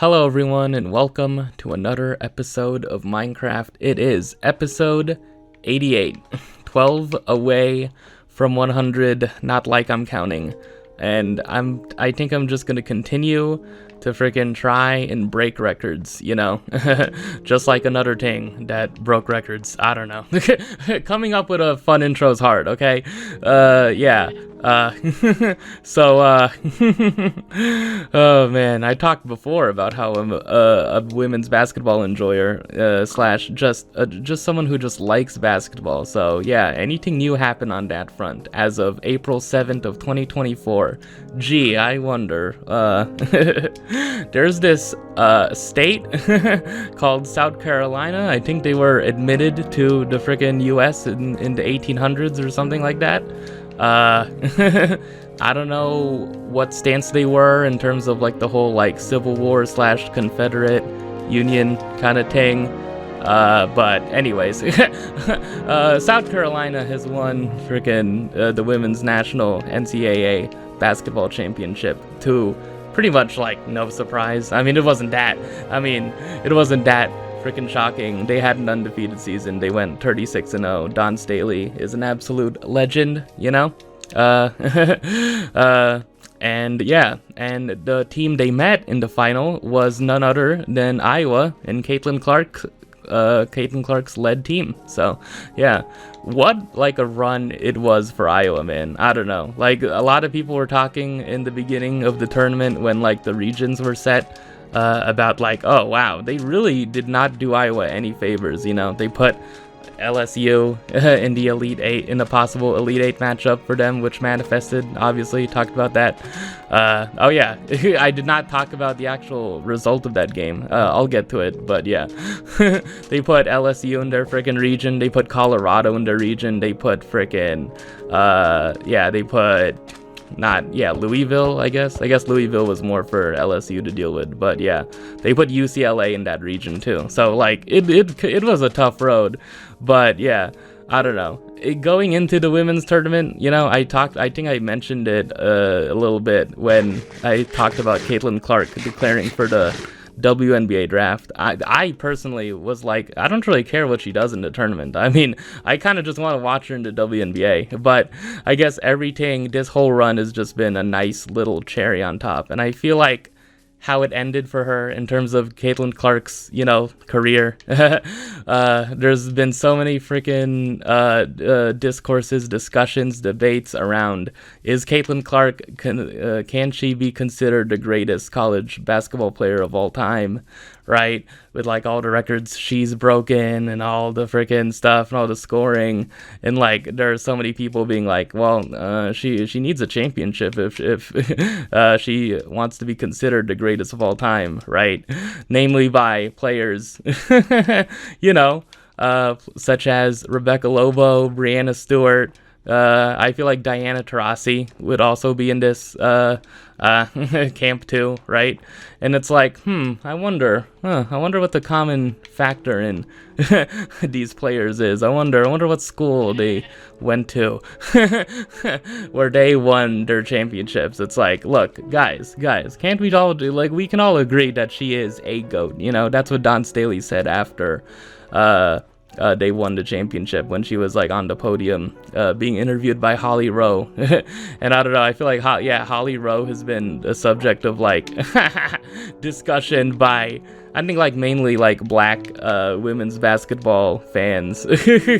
Hello everyone and welcome to another episode of Minecraft. It is episode 88, 12 away from 100, not like I'm counting. And I think I'm just gonna continue to freaking try and break records, just like another thing that broke records. I don't know. Coming up with a fun intro is hard, okay? Yeah. Oh man, I talked before about how I'm a women's basketball enjoyer, slash just someone who just likes basketball. So yeah, anything new happen on that front as of April 7th of 2024? Gee, I wonder. There's this state called South Carolina. I think they were admitted to the freaking US in the 1800s or something like that. I don't know what stance they were in terms of like the whole like Civil War slash Confederate Union kind of thing. But anyways, South Carolina has won freaking the women's national NCAA basketball championship to pretty much like no surprise. I mean, it wasn't that freaking shocking. They had an undefeated season. They went 36-0. Dawn Staley is an absolute legend, and yeah, and the team they met in the final was none other than Iowa and Caitlin Clark's led team. So yeah, what like a run it was for Iowa, man. I don't know, like a lot of people were talking in the beginning of the tournament when like the regions were set, about like, oh wow, they really did not do Iowa any favors. They put LSU in the Elite Eight, in a possible Elite Eight matchup for them, which manifested, obviously. Talked about that. Oh yeah, I did not talk about the actual result of that game. I'll get to it, but yeah. They put LSU in their freaking region. They put Colorado in their region. They put freaking, Louisville, I guess. Louisville was more for LSU to deal with, but yeah, they put UCLA in that region too. So like, it was a tough road, but yeah, I don't know. Going into the women's tournament, I think I mentioned it a little bit when I talked about Caitlin Clark declaring for the WNBA draft. I personally was like, I don't really care what she does in the tournament. I mean, I kind of just want to watch her in the WNBA, but I guess this whole run has just been a nice little cherry on top, and I feel like how it ended for her in terms of Caitlin Clark's, career. There's been so many freaking discourses, discussions, debates around, is Caitlin Clark, can she be considered the greatest college basketball player of all time, right? With like all the records she's broken and all the freaking stuff and all the scoring, and like there are so many people being like, well, she needs a championship if she wants to be considered the greatest of all time, right? Namely by players, such as Rebecca Lobo, Brianna Stewart. I feel like Diana Taurasi would also be in this camp too, right? And it's like, I wonder what the common factor in these players is. I wonder what school they went to where they won their championships. It's like, look, guys, can't we all we can all agree that she is a GOAT, That's what Dawn Staley said after they won the championship, when she was like on the podium being interviewed by Holly Rowe. And I don't know, I feel like Holly Rowe has been the subject of like discussion by, I think, like mainly like black women's basketball fans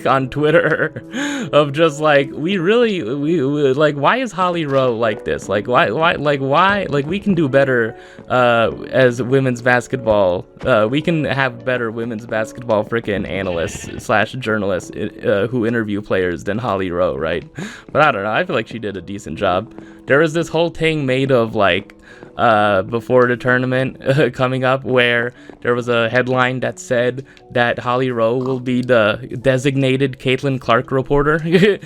on Twitter, of just like, we like, why is Holly Rowe like this? Like why we can do better as women's basketball. We can have better women's basketball freaking analysts slash journalists who interview players than Holly Rowe, right? But I don't know, I feel like she did a decent job. There was this whole thing made of like before the tournament coming up, where there was a headline that said that Holly Rowe will be the designated Caitlin Clark reporter, and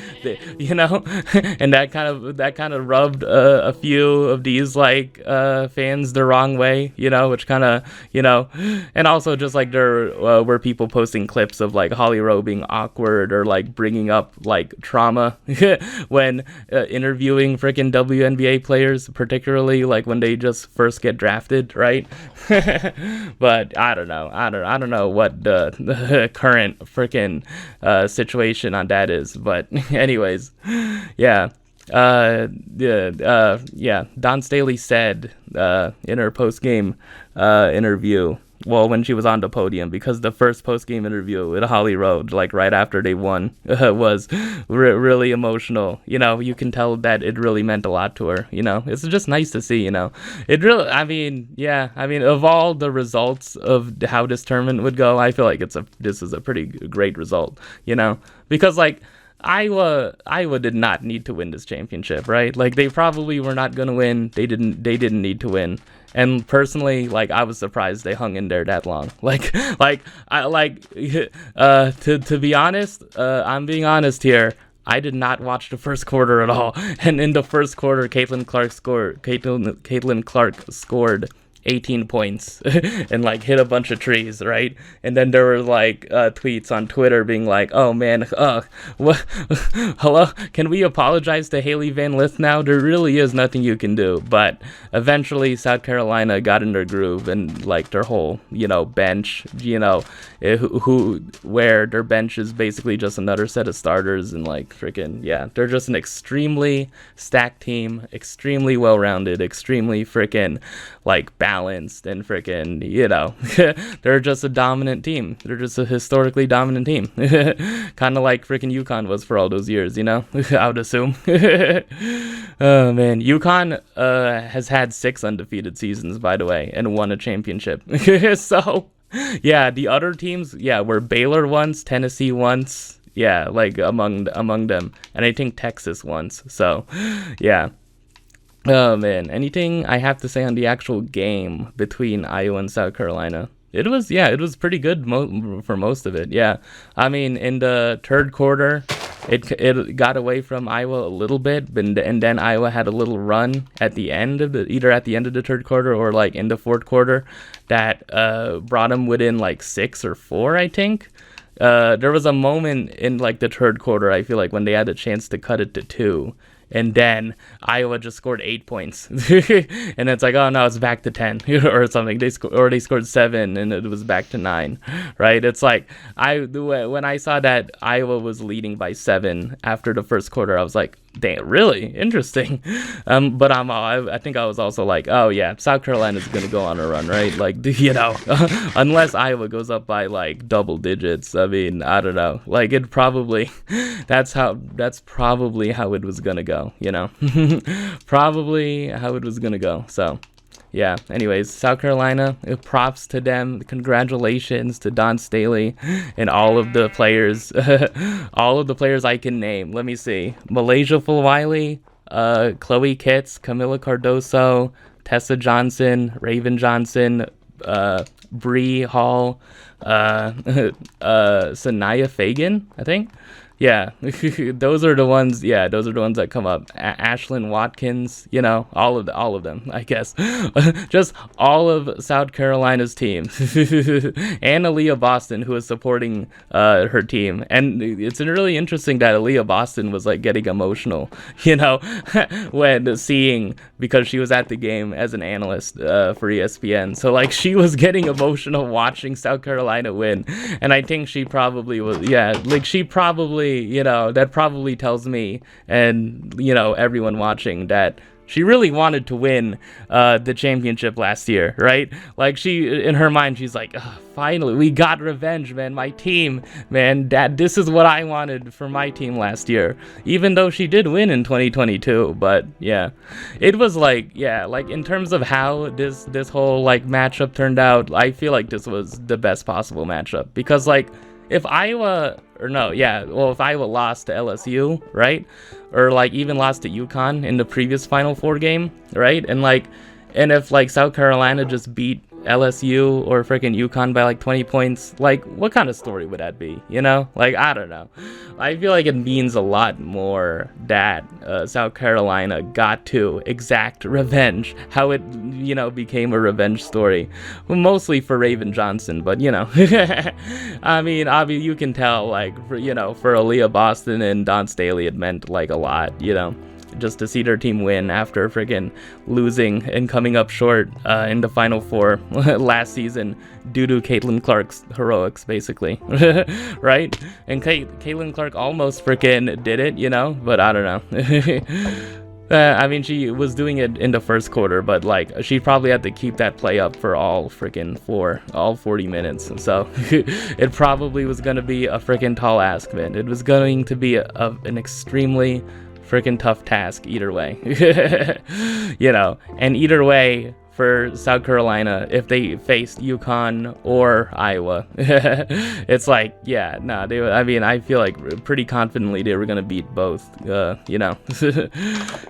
that kind of rubbed a few of these like fans the wrong way, which kind of, and also just like there were people posting clips of like like Holly Rowe being awkward or like bringing up like trauma when interviewing freaking WNBA players, particularly like when they just first get drafted, right? But I don't know. I don't know what the current freaking situation on that is. But anyways, yeah. Yeah. Don Staley said in her post game interview, well, when she was on the podium, because the first post-game interview with Holly Rowe, like right after they won, was really emotional. You know, you can tell that it really meant a lot to her. You know, it's just nice to see. You know, it really. I mean, yeah. I mean, of all the results of how this tournament would go, I feel like this is a pretty great result. You know, because like Iowa did not need to win this championship, right? Like they probably were not gonna win. They didn't need to win. And personally, like I was surprised they hung in there that long. To be honest, I'm being honest here. I did not watch the first quarter at all. And in the first quarter, Caitlin Clark scored 18 points and like hit a bunch of trees, right? And then there were like tweets on Twitter being like, oh man, what hello, can we apologize to Haley Van Lith now? There really is nothing you can do. But eventually South Carolina got in their groove, and like their whole, you know, bench, you know, where their bench is basically just another set of starters, and like freaking yeah, they're just an extremely stacked team, extremely well-rounded, extremely freaking like balanced, and freaking, you know, they're just a dominant team. They're just a historically dominant team. Kind of like freaking UConn was for all those years, you know, I would assume. Oh man, UConn has had 6 undefeated seasons, by the way, and won a championship. So yeah, the other teams, yeah, were Baylor once, Tennessee once, yeah, like among them, and I think Texas once. So yeah. Oh man, anything I have to say on the actual game between Iowa and South Carolina? It was pretty good for most of it. Yeah, I mean in the third quarter, it got away from Iowa a little bit, and then Iowa had a little run at the end of either at the end of the third quarter or like in the fourth quarter that brought them within like 6 or 4, I think. There was a moment in like the third quarter, I feel like, when they had a chance to cut it to 2. And then Iowa just scored 8 points, and it's like, oh no, it's back to 10 or something. They scored 7, and it was back to 9, right? It's like when I saw that Iowa was leading by 7 after the first quarter, I was like, damn, really interesting. But I think I was also like, oh yeah, South Carolina's gonna go on a run, right? Like, you know, unless Iowa goes up by like double digits. I mean, I don't know. Like it probably, that's probably how it was gonna go. You know, probably how it was gonna go. So yeah, anyways, South Carolina, props to them. Congratulations to Don Staley and all of the players, all of the players I can name. Let me see: Malaysia Fulwiley, Chloe Kitts, Camila Cardoso, Tessa Johnson, Raven Johnson, Bree Hall, Sanaya Fagan, I think. Yeah, those are the ones. Yeah, those are the ones that come up. Ashlyn Watkins, you know, all of them, I guess. Just all of South Carolina's team, and Aaliyah Boston, who is supporting her team. And it's really interesting that Aaliyah Boston was like getting emotional, you know, when seeing, because she was at the game as an analyst for ESPN. So like she was getting emotional watching South Carolina win, and I think she probably was. Yeah, like she probably. You know, that probably tells me and, you know, everyone watching that she really wanted to win the championship last year, right? Like she, in her mind, she's like, oh, finally, we got revenge, man. My team, man, this is what I wanted for my team last year, even though she did win in 2022. But yeah, it was like, yeah, like in terms of how this whole like matchup turned out, I feel like this was the best possible matchup, because like, if Iowa lost to LSU, right? Or like even lost to UConn in the previous Final Four game, right? And if like South Carolina just beat LSU or freaking UConn by like 20 points, like what kind of story would that be? You know, like I don't know. I feel like it means a lot more that South Carolina got to exact revenge, how it, you know, became a revenge story, well, mostly for Raven Johnson, but you know, I mean, obviously you can tell, like, for, you know, for Aaliyah Boston and Don Staley, it meant like a lot, you know, just to see their team win after freaking losing and coming up short in the Final Four last season due to Caitlin Clark's heroics, basically, right? And Caitlin Clark almost freaking did it, you know, but I don't know. I mean, she was doing it in the first quarter, but like she probably had to keep that play up for all 40 minutes. So it probably was going to be a freaking tall ask, man. It was going to be an extremely freaking tough task either way. You know, and either way for South Carolina, if they faced UConn or Iowa, it's like, yeah, no, I mean, I feel like pretty confidently they were gonna beat both, you know.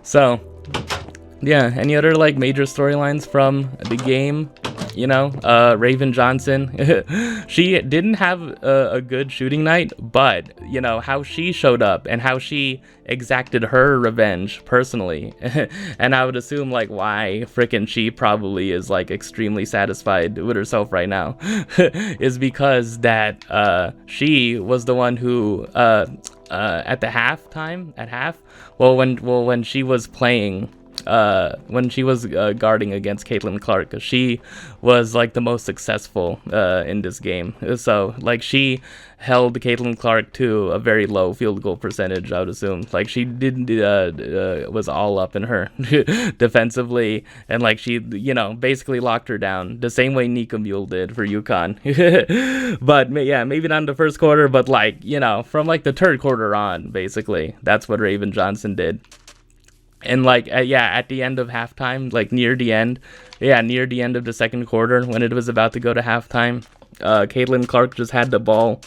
So yeah, any other like major storylines from the game? You know, Raven Johnson, she didn't have a good shooting night, but, you know, how she showed up and how she exacted her revenge personally, and I would assume, like, why frickin' she probably is, like, extremely satisfied with herself right now, is because that she was the one who, at half, when she was playing, when she was guarding against Caitlin Clark, she was like the most successful in this game. So like she held Caitlin Clark to a very low field goal percentage, I would assume. Like she didn't was all up in her defensively, and like she, you know, basically locked her down the same way Nika Mule did for UConn. But yeah, maybe not in the first quarter, but like, you know, from like the third quarter on, basically that's what Raven Johnson did. And like, yeah, at the end of halftime, like near the end of the second quarter, when it was about to go to halftime, Caitlin Clark just had the ball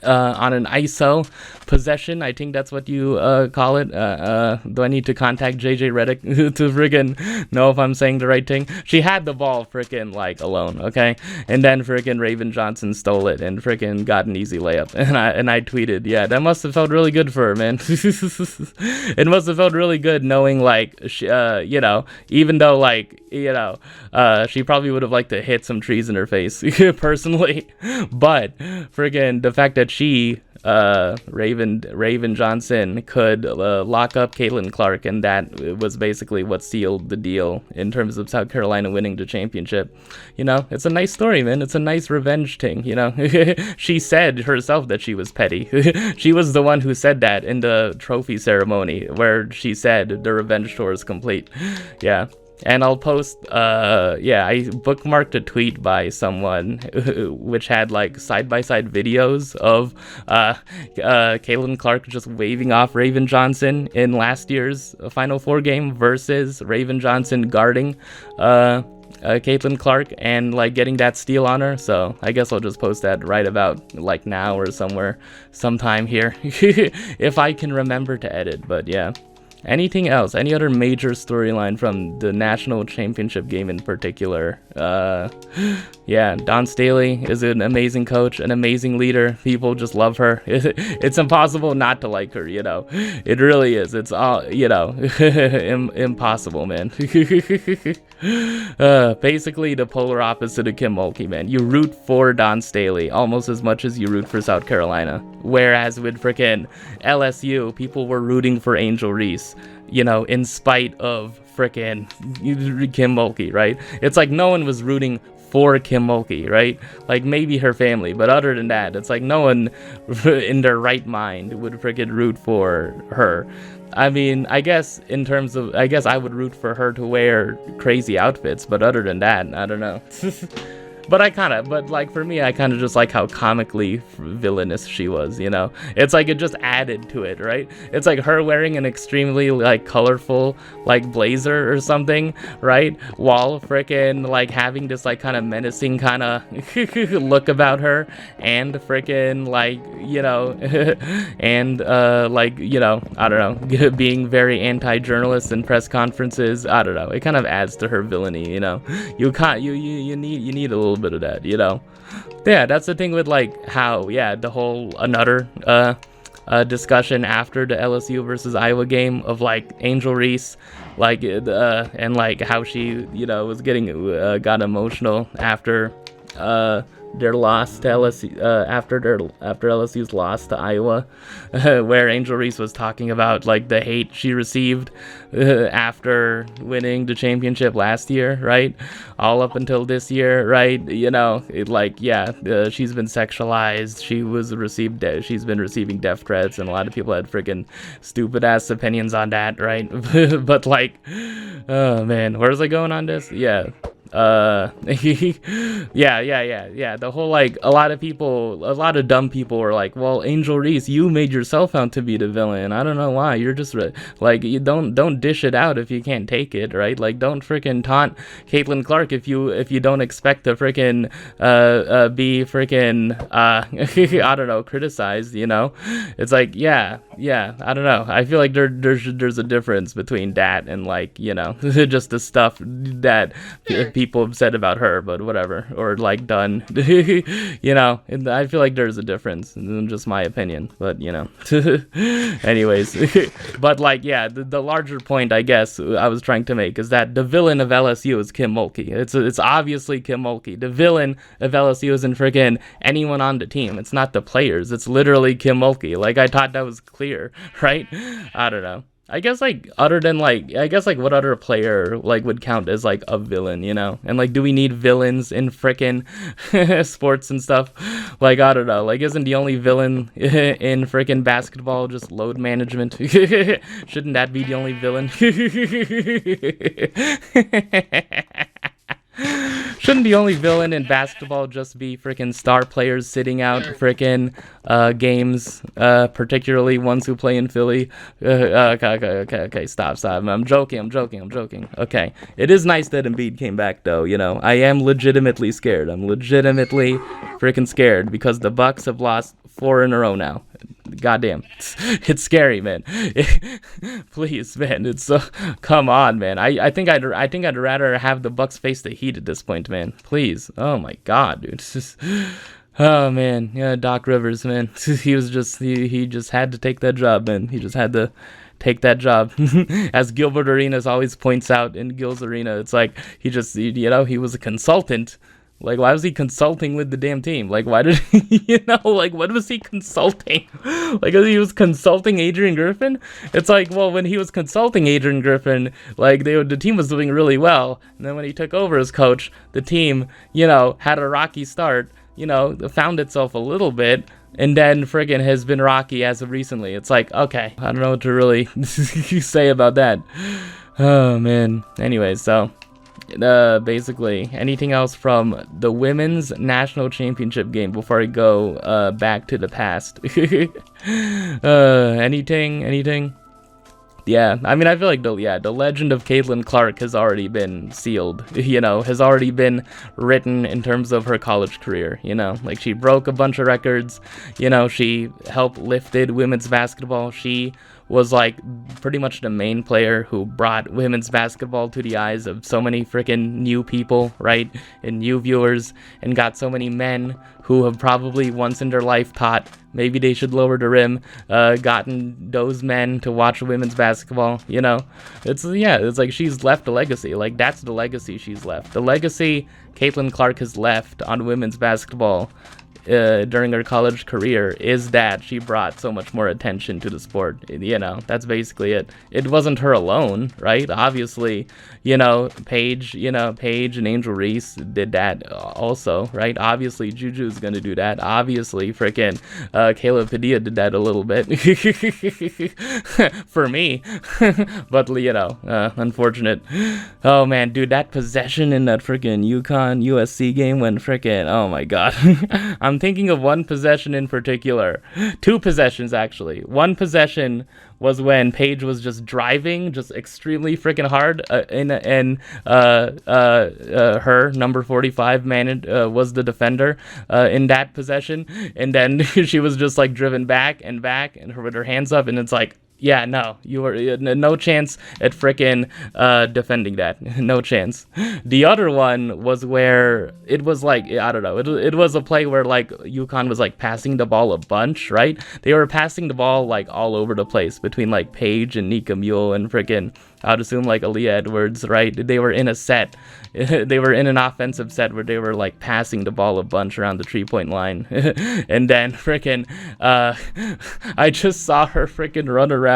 on an ISO possession. I think that's what you call it. Do I need to contact JJ Redick to friggin' know if I'm saying the right thing? She had the ball friggin' like alone, okay? And then friggin' Raven Johnson stole it and friggin' got an easy layup. And I tweeted, yeah, that must have felt really good for her, man. It must have felt really good knowing, like, she, you know, even though, like, you know, she probably would have liked to hit some trees in her face, personally. But friggin' the fact that she, Raven Johnson, could lock up Caitlin Clark, and that was basically what sealed the deal in terms of South Carolina winning the championship. You know, it's a nice story, man. It's a nice revenge thing, you know. She said herself that she was petty. She was the one who said that in the trophy ceremony, where she said the revenge tour is complete. Yeah. And I'll post, yeah, I bookmarked a tweet by someone which had like side-by-side videos of Caitlin Clark just waving off Raven Johnson in last year's Final Four game versus Raven Johnson guarding Caitlin Clark and like getting that steal on her. So I guess I'll just post that right about like now or sometime here if I can remember to edit. But yeah. Anything else? Any other major storyline from the national championship game in particular? Yeah, Don Staley is an amazing coach, an amazing leader. People just love her. It's impossible not to like her, you know. It really is. It's all, you know, impossible, man. Basically the polar opposite of Kim Mulkey, man. You root for Don Staley almost as much as you root for South Carolina. Whereas with frickin' LSU, people were rooting for Angel Reese, you know, in spite of frickin' Kim Mulkey, right? It's like no one was rooting for Kim Mulkey, right? Like maybe her family, but other than that, it's like no one in their right mind would frickin' root for her. I mean, I guess in terms of, I guess I would root for her to wear crazy outfits, but other than that, I don't know. but like for me, I kind of just like how comically villainous she was, you know? It's like it just added to it, right? It's like her wearing an extremely like colorful like blazer or something, right? While freaking like having this like kind of menacing kind of look about her, and freaking like, you know, and like, you know, I don't know, being very anti-journalist in press conferences. I don't know. It kind of adds to her villainy, you know? You need a little bit of that, you know. Yeah, that's the thing with like how, yeah, the whole another discussion after the LSU versus Iowa game of like Angel Reese, like and like how she, you know, was getting got emotional after their loss to LSU, after LSU's loss to Iowa, where Angel Reese was talking about like the hate she received after winning the championship last year, right? All up until this year, right? You know, it like, yeah, she's been sexualized. She's been receiving death threats, and a lot of people had freaking stupid ass opinions on that, right? But like, oh man, where's I going on this? Yeah. Yeah. The whole like a lot of dumb people were like, well, Angel Reese, you made yourself out to be the villain. I don't know why. You're just like, you don't dish it out if you can't take it, right? Like, don't freaking taunt Caitlin Clark if you don't expect to freaking be freaking I don't know, criticized, you know? It's like, yeah, I don't know. I feel like there's a difference between that and like, you know, just the stuff that people have said about her, but whatever, or like done, you know. And I feel like there's a difference, in just my opinion, but you know. Anyways, but like, yeah, the larger point I guess I was trying to make is that the villain of LSU is Kim Mulkey. It's obviously Kim Mulkey. The villain of LSU isn't freaking anyone on the team. It's not the players. It's literally Kim Mulkey. Like, I thought that was clear, right? I don't know. I guess like other than like, I guess like what other player like would count as like a villain, you know? And like, do we need villains in frickin' sports and stuff? Like, I don't know. Like, isn't the only villain in frickin' basketball just load management? Shouldn't that be the only villain? Shouldn't the only villain in basketball just be freaking star players sitting out freaking games, particularly ones who play in Philly? Okay, stop. I'm joking. Okay, it is nice that Embiid came back, though, you know. I am legitimately scared. I'm legitimately freaking scared because the Bucks have lost 4 in a row now. Goddamn, it's scary, man. Please, man, it's come on, man. I think I'd rather have the Bucks face the Heat at this point, man. Please, oh my God, dude. It's just, oh man, yeah, Doc Rivers, man. He just had to take that job, man. He just had to take that job. As Gilbert Arenas always points out in Gil's Arena, it's like he was a consultant. Like, why was he consulting with the damn team? Like, why did he, like, what was he consulting? Like, he was consulting Adrian Griffin? It's like, well, when he was consulting Adrian Griffin, like, the team was doing really well. And then when he took over as coach, the team, had a rocky start, found itself a little bit, and then friggin' has been rocky as of recently. It's like, okay, I don't know what to really say about that. Oh, man. Anyways, so basically, anything else from the women's national championship game before I go back to the past? Anything? Yeah, I mean, I feel like the legend of Caitlin Clark has already been sealed, has already been written in terms of her college career, like she broke a bunch of records, she helped lifted women's basketball. She was like pretty much the main player who brought women's basketball to the eyes of so many freaking new people, right? And new viewers, and got so many men who have probably once in their life thought maybe they should lower the rim, gotten those men to watch women's basketball, It's like she's left a legacy. Like, that's the legacy she's left. The legacy Caitlin Clark has left on women's basketball during her college career is that she brought so much more attention to the sport. That's basically it. It wasn't her alone, right? Obviously, Paige and Angel Reese did that also, right? Obviously, Juju's gonna do that. Obviously, freaking Caleb Padilla did that a little bit for me, but unfortunate. Oh man, dude, that possession in that freaking UConn USC game when freaking, oh my god. I'm thinking of one possession in particular. Two possessions actually. One possession was when Paige was just driving just extremely freaking hard, and her number 45 was the defender in that possession, and then she was just like driven back and with her hands up, and it's like, yeah, no, you were no chance at frickin' defending that. No chance. The other one was where it was like, I don't know, it was a play where like UConn was like passing the ball a bunch, right? They were passing the ball like all over the place between like Paige and Nika Mule and frickin', I'd assume like Aaliyah Edwards, right? They were in a set. They were in an offensive set where they were like passing the ball a bunch around the 3-point line. And then frickin' I just saw her frickin' run around.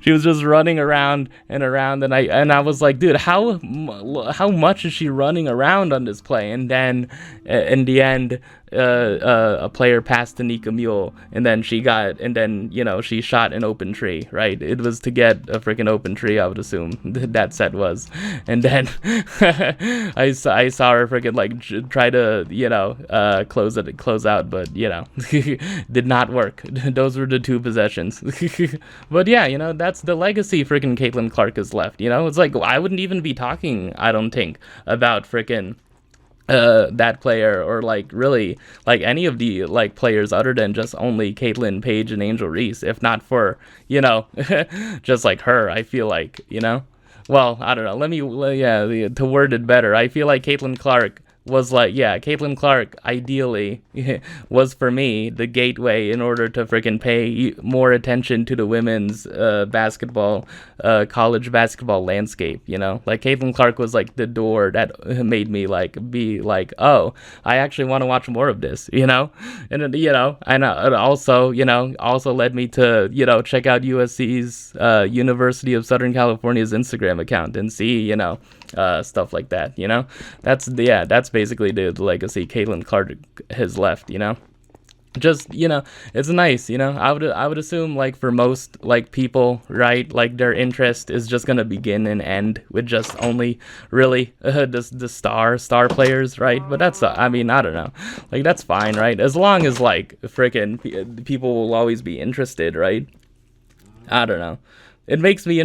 She was just running around and around, and I was like, dude, how much is she running around on this play? And then in the end, a player passed to Nika Mule, and then she shot an open tree, right? It was to get a freaking open tree, I would assume that set was. And then I saw her freaking like try to close out, but did not work. Those were the two possessions. But yeah, that's the legacy freaking Caitlin Clark has left. It's like I wouldn't even be talking, I don't think, about freaking that player, or like really like any of the like players other than just only Caitlin, Paige, and Angel Reese, if not for just like her. I feel like well, I don't know, to word it better, I feel like Caitlin Clark was like, Caitlin Clark ideally was for me the gateway in order to freaking pay more attention to the women's college basketball landscape. Like Caitlin Clark was like the door that made me like be like, oh, I actually want to watch more of this. And and it also led me to check out USC's University of Southern California's Instagram account and see stuff like that. That's basically the legacy Caitlin Clark has left. Just it's nice. I would assume like for most like people, right, like their interest is just gonna begin and end with just only really the star players, right? But that's I don't know, like that's fine, right, as long as like freaking people will always be interested, right? I don't know. It makes me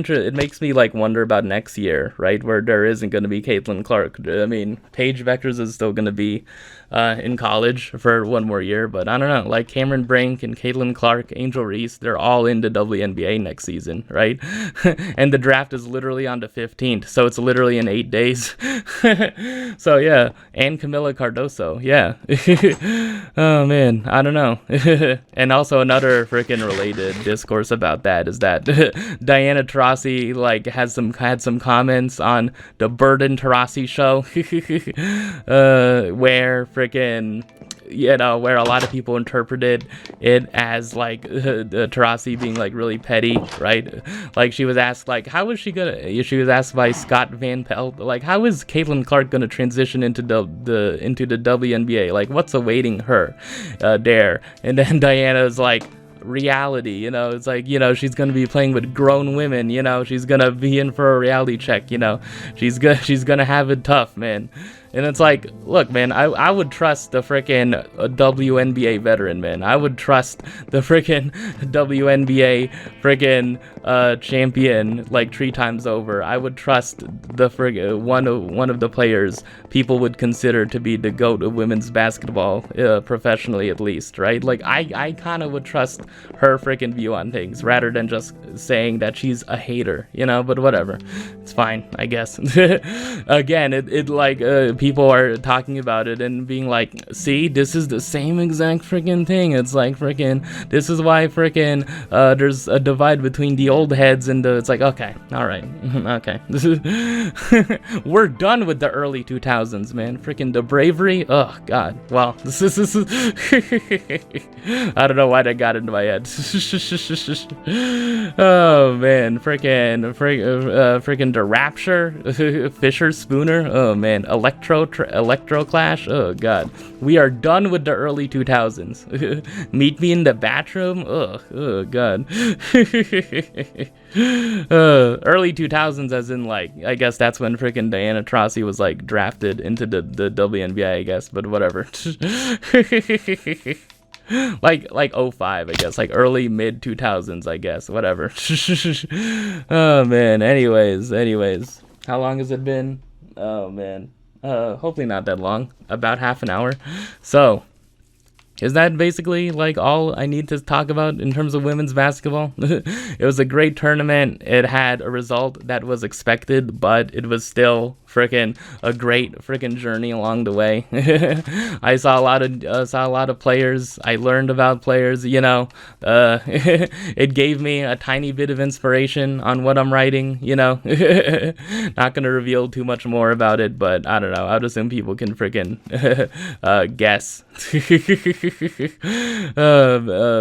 like wonder about next year, right, where there isn't going to be Caitlin Clark. I mean, Paige Vectors is still going to be in college for one more year, but I don't know, like Cameron Brink and Caitlin Clark, Angel Reese, they're all in the WNBA next season, right? And the draft is literally on the 15th, so it's literally in 8 days. So yeah, and Camila Cardoso, yeah. Oh man, I don't know. And also another freaking related discourse about that is that Diana Taurasi like had some comments on the Burden Taurasi show, where freaking where a lot of people interpreted it as like Taurasi being like really petty, right? Like she was asked like she was asked by Scott Van Pelt, like how is Caitlin Clark gonna transition into the WNBA, like what's awaiting her there? And then Diana's like, reality, it's like, she's gonna be playing with grown women, she's gonna be in for a reality check, she's gonna have it tough, man. And it's like, look, man, I would trust the freaking WNBA veteran, man. I would trust the freaking WNBA freaking champion like 3 times over. I would trust the freaking one of the players people would consider to be the GOAT of women's basketball, professionally at least, right? Like I kind of would trust her freaking view on things rather than just saying that she's a hater, but whatever, it's fine, I guess. Again, it like people are talking about it and being like, see, this is the same exact freaking thing. It's like freaking, this is why freaking there's a divide between the old heads and the, it's like, okay, all right, okay. This is we're done with the early 2000s, man. Freaking the bravery, oh god. Well, this is I don't know why that got into my head. Oh man, freaking the Rapture, Fisher Spooner. Oh man, Electro Clash. Oh god, we are done with the early 2000s. Meet me in the bathroom. Oh god. Early 2000s, as in like, I guess that's when freaking Diana Taurasi was like drafted into the WNBA, I guess, but whatever. like 05, I guess, like early mid 2000s, I guess, whatever. Oh man, anyways, how long has it been? Oh man, hopefully not that long, about half an hour. So is that basically like all I need to talk about in terms of women's basketball? It was a great tournament. It had a result that was expected, but it was still freaking a great freaking journey along the way. I saw a lot of players. I learned about players, you know. It gave me a tiny bit of inspiration on what I'm writing, you know. Not gonna reveal too much more about it, but I don't know. I would assume people can freaking guess.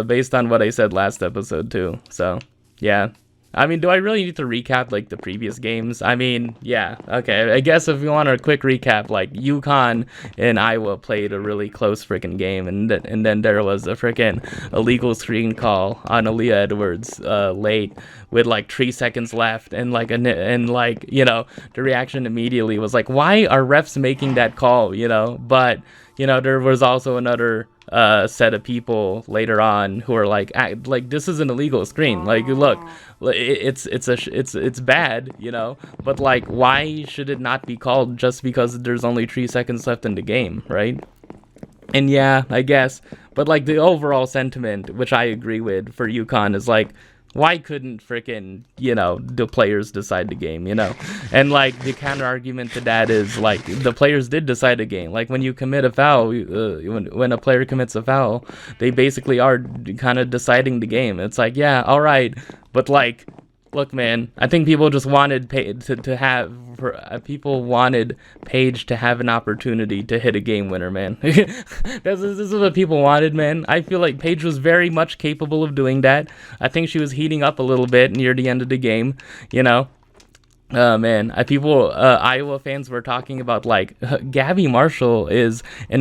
Based on what I said last episode too. So yeah, I mean, do I really need to recap like the previous games? I mean, yeah, okay, I guess if you want a quick recap, like UConn and Iowa played a really close freaking game, and then there was a freaking illegal screen call on Aaliyah Edwards late with like 3 seconds left, and like you know, the reaction immediately was like, why are refs making that call, you know? But you know, there was also another set of people later on who are like this is an illegal screen. Like, look, it's bad, you know. But like, why should it not be called just because there's only 3 seconds left in the game, right? And yeah, I guess. But like the overall sentiment, which I agree with for UConn, is like, why couldn't freaking, you know, the players decide the game, you know? And like the counter argument to that is like the players did decide the game. Like when you commit a foul, when a player commits a foul, they basically are kind of deciding the game. It's like, yeah, all right, but like, look, man, I think people just wanted people wanted Paige to have an opportunity to hit a game winner, man. This is what people wanted, man. I feel like Paige was very much capable of doing that. I think she was heating up a little bit near the end of the game, you know. Man, Iowa fans were talking about like Gabby Marshall is going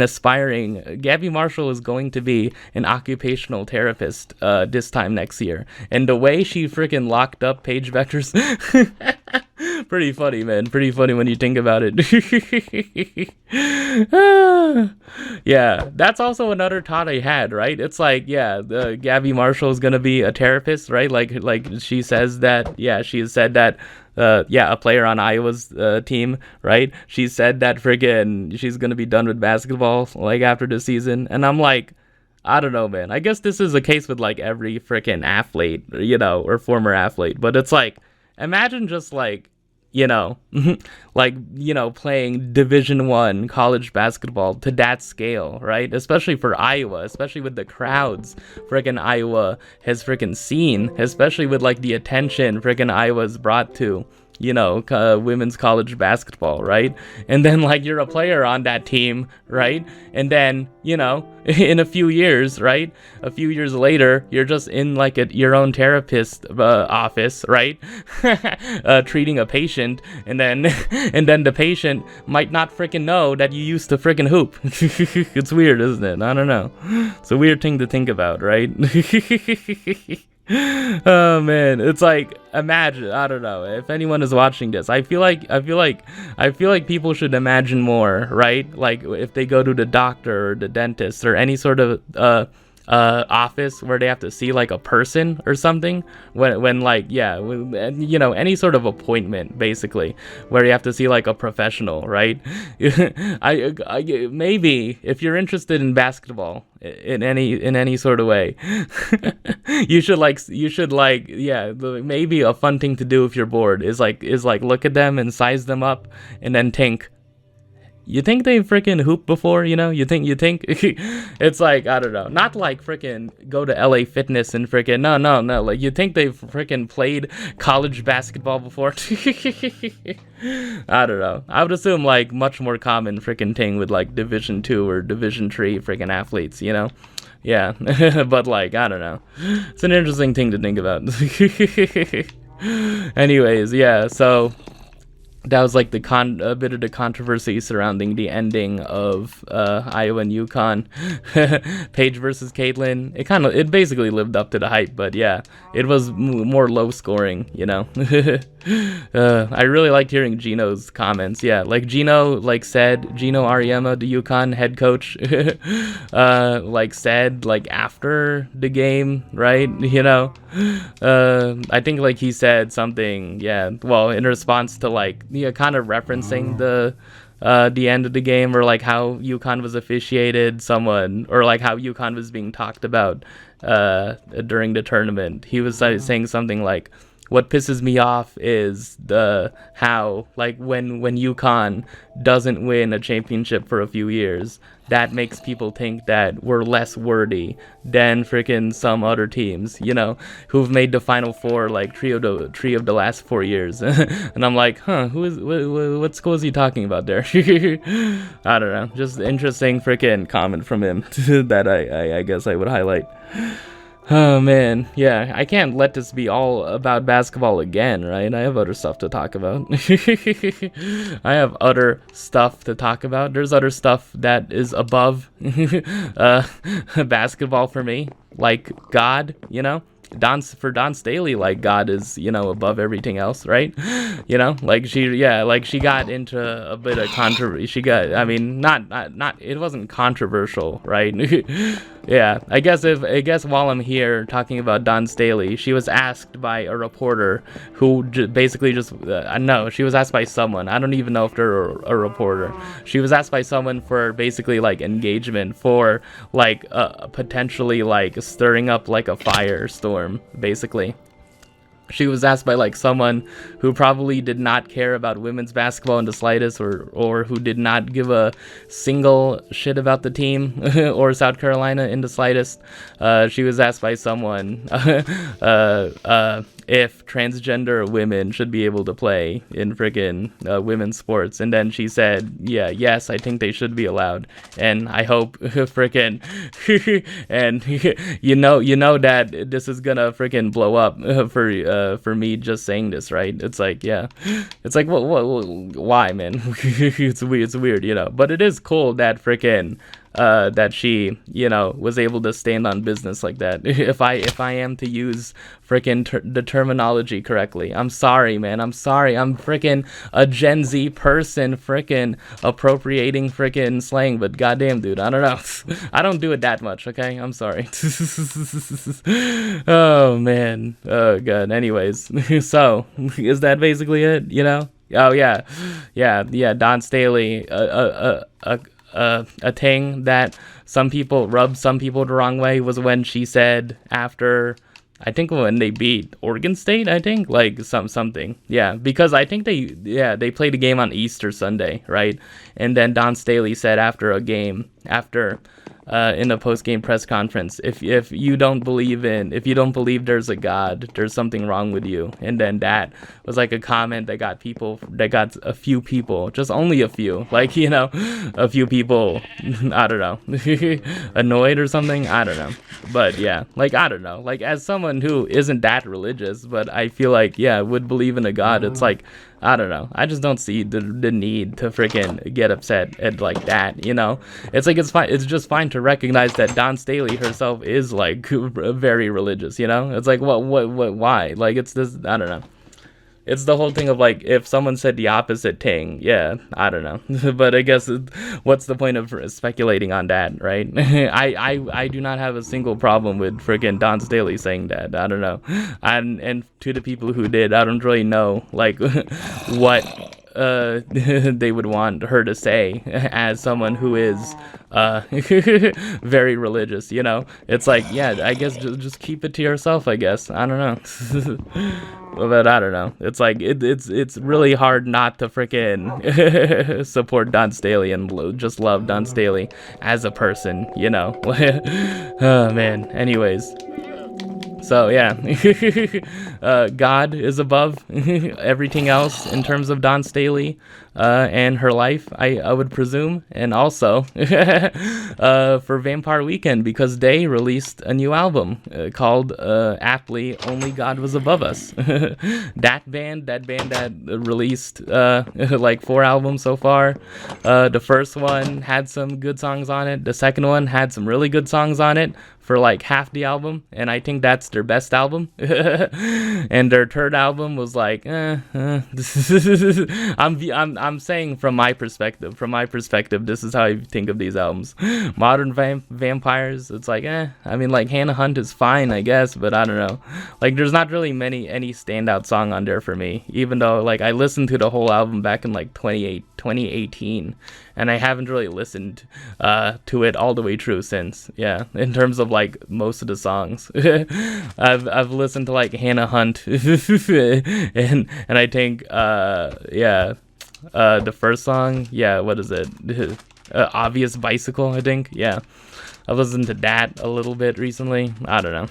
to be an occupational therapist this time next year, and the way she freaking locked up Paige Vectors, pretty funny, man. Pretty funny when you think about it. Yeah, that's also another thought I had, right? It's like, yeah, Gabby Marshall is gonna be a therapist, right? Like she says that, yeah, she has said that. A player on Iowa's team, right? She said that friggin' she's gonna be done with basketball like after the season, and I'm like, I don't know, man. I guess this is a case with like every freaking athlete, you know, or former athlete. But it's like, imagine just like, you know, like, you know, playing Division I college basketball to that scale, right? Especially for Iowa, especially with the crowds freaking Iowa has freaking seen, especially with like the attention freaking Iowa's brought to, you know, women's college basketball, right? And then like you're a player on that team, right? And then, you know, in a few years, right? A few years later, you're just in like your own therapist office, right? Treating a patient, and then the patient might not freaking know that you used to freaking hoop. It's weird, isn't it? I don't know. It's a weird thing to think about, right? Oh man, it's like, imagine, I don't know, if anyone is watching this, I feel like people should imagine more, right? Like if they go to the doctor or the dentist or any sort of office where they have to see like a person or something, when like, yeah, you know, any sort of appointment basically where you have to see like a professional, right? I maybe if you're interested in basketball in any sort of way, you should like, yeah, maybe a fun thing to do if you're bored is like look at them and size them up and then think, you think they freaking hooped before, you know? You think it's like, I don't know, not like freaking go to LA Fitness and freaking no, like you think they've freaking played college basketball before? I don't know. I would assume like much more common freaking thing with like Division 2 or Division 3 freaking athletes, you know? Yeah, but like, I don't know. It's an interesting thing to think about. Anyways, yeah, so that was like a bit of the controversy surrounding the ending of Iowa and UConn. Paige versus Caitlin. It basically lived up to the hype, but yeah, it was more low scoring, you know. I really liked hearing Gino's comments. Yeah, like Gino Ariema, the UConn head coach, like said like after the game, right? You know, I think like he said something, yeah, well, in response to like, yeah, kind of referencing the end of the game, or like how UConn was officiated, or like how UConn was being talked about during the tournament. He was saying something like, what pisses me off is how like when UConn doesn't win a championship for a few years, that makes people think that we're less worthy than freaking some other teams, you know, who've made the Final Four like three of the last 4 years. And I'm like, what school is he talking about there? I don't know, just interesting freaking comment from him that I guess I would highlight. Oh man, yeah, I can't let this be all about basketball again, right? I have other stuff to talk about. I have other stuff to talk about. There's other stuff that is above basketball for me, like God, you know? For Don Staley, like God is, you know, above everything else, right? You know, like she got into a bit of controversy. I mean, not it wasn't controversial, right? Yeah, I guess while I'm here talking about Don Staley, she was asked by a reporter who basically just no, she was asked by someone. I don't even know if they're a reporter. She was asked by someone for basically like engagement for like potentially like stirring up like a firestorm, basically. She was asked by like someone who probably did not care about women's basketball in the slightest, or who did not give a single shit about the team or South Carolina in the slightest. She was asked by someone if transgender women should be able to play in freaking women's sports, and then she said, yes, I think they should be allowed, and I hope freaking and you know that this is gonna freaking blow up for me just saying this, right? It's like, yeah, it's like, what why, man? It's weird, you know, but it is cool that freaking that she, you know, was able to stand on business like that. If I am to use freaking the terminology correctly, I'm sorry, man. I'm sorry. I'm freaking a Gen Z person, freaking appropriating freaking slang, but goddamn, dude, I don't know. I don't do it that much. Okay, I'm sorry. Oh man. Oh god. Anyways, so is that basically it? You know? Oh yeah. Don Staley. A thing that rubbed some people the wrong way was when she said after, I think when they beat Oregon State, I think, like something. Yeah, because I think they played a game on Easter Sunday, right? And then Don Staley said after a game, in a post-game press conference, if you don't believe there's a God, there's something wrong with you. And then that was like a comment that got a few people, just only a few, like, you know, a few people, I don't know, annoyed or something, I don't know. But yeah, like, I don't know, like, as someone who isn't that religious, but I feel like, yeah, would believe in a God, it's like, I don't know. I just don't see the need to freaking get upset at like that, you know? It's like, it's fine. It's just fine to recognize that Don Staley herself is like very religious, you know? It's like, what, why? Like, it's this, I don't know. It's the whole thing of like, if someone said the opposite thing, yeah, I don't know. But I guess what's the point of speculating on that, right? I do not have a single problem with freaking Don Staley saying that. I don't know. And to the people who did, I don't really know like what they would want her to say as someone who is very religious, you know? It's like, yeah, I guess just keep it to yourself, I guess. I don't know. But I don't know. It's like it's really hard not to freaking support Don Staley and just love Don Staley as a person, you know. Oh man. Anyways. So yeah, God is above everything else in terms of Dawn Staley and her life, I would presume, and also for Vampire Weekend, because they released a new album called aptly "Only God Was Above Us." that band that released like 4 albums so far. The first one had some good songs on it. The second one had some really good songs on it for like half the album, and I think that's their best album. And their third album was like, I'm saying from my perspective, this is how I think of these albums. Modern Vampires, it's like, I mean, like Hannah Hunt is fine, I guess, but I don't know. Like, there's not really any standout song on there for me, even though like I listened to the whole album back in like 2018, and I haven't really listened to it all the way through since. Yeah, in terms of like most of the songs, I've listened to like Hannah Hunt, and I think the first song, what is it? Obvious Bicycle, I think. Yeah, I've listened to that a little bit recently. I don't know.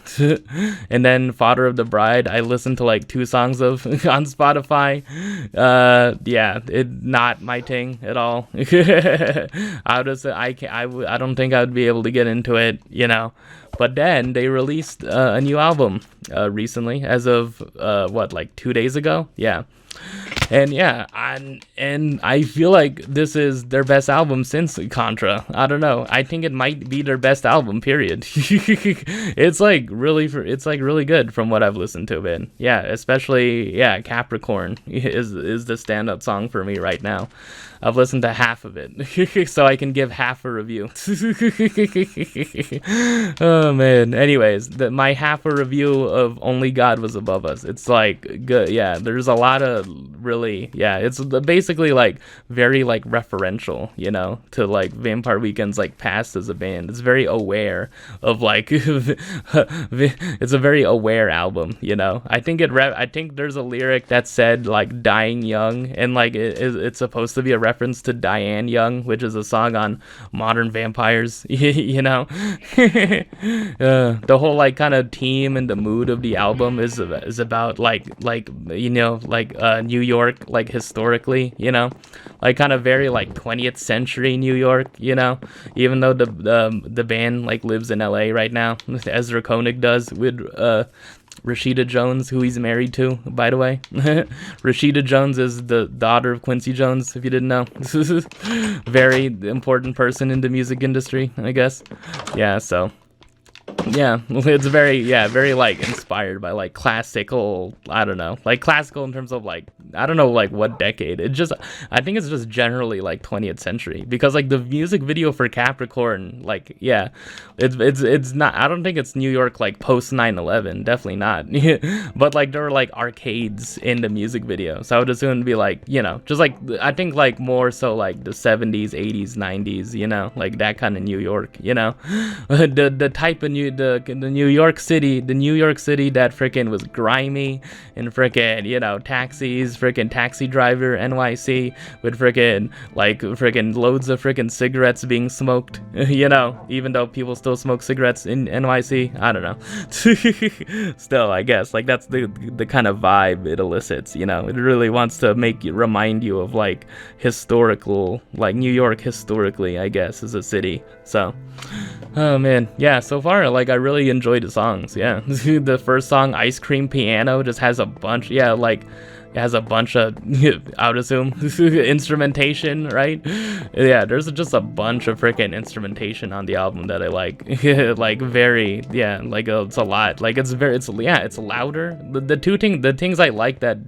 And then Father of the Bride, I listened to like 2 songs of on Spotify. It not my thing at all. I don't think I would be able to get into it, you know. But then they released a new album recently, as of like 2 days ago. Yeah. And yeah, and I feel like this is their best album since Contra. I don't know. I think it might be their best album, period. It's like really good from what I've listened to it. Yeah, especially Capricorn is the standout song for me right now. I've listened to half of it, so I can give half a review. Oh man. Anyways, my half a review of Only God Was Above Us. It's like good. Yeah, there's a lot of really. Yeah, it's basically like very like referential, you know, to like Vampire Weekend's like past as a band. It's very aware of like. It's a very aware album, you know. I think there's a lyric that said like dying young, and like it's supposed to be a reference to Diane Young, which is a song on Modern Vampires. You know. The whole like kind of theme and the mood of the album is about like you know, like New York, like historically, you know, like kind of very like 20th century New York, you know, even though the band like lives in LA right now. Ezra Koenig does, with Rashida Jones, who he's married to, by the way. Rashida Jones is the daughter of Quincy Jones, if you didn't know. Very important person in the music industry, I guess. Yeah, so yeah, it's very like inspired by like classical, I don't know, like classical in terms of like, I don't know like what decade. I think it's just generally like 20th century, because like the music video for Capricorn, like it's not, I don't think it's New York like post 9/11, definitely not. But like there were like arcades in the music video, so I would assume it'd be like, you know, just like I think like more so like the 70s, 80s, 90s, you know, like that kind of New York, you know. The type of the New York City that freaking was grimy and freaking, you know, taxis, freaking Taxi Driver NYC, with freaking loads of freaking cigarettes being smoked, you know, even though people still smoke cigarettes in NYC. I don't know. Still, I guess like that's the kind of vibe it elicits, you know. It really wants to remind you of like historical, like New York historically, I guess, as a city. So oh man, yeah, so far like I really enjoyed the songs. Yeah. The first song, Ice Cream Piano, just has a bunch, like it has a bunch of, I would assume, instrumentation, right? Yeah, there's just a bunch of freaking instrumentation on the album that I like. Like very, yeah, like it's a lot. Like it's louder. The things I like that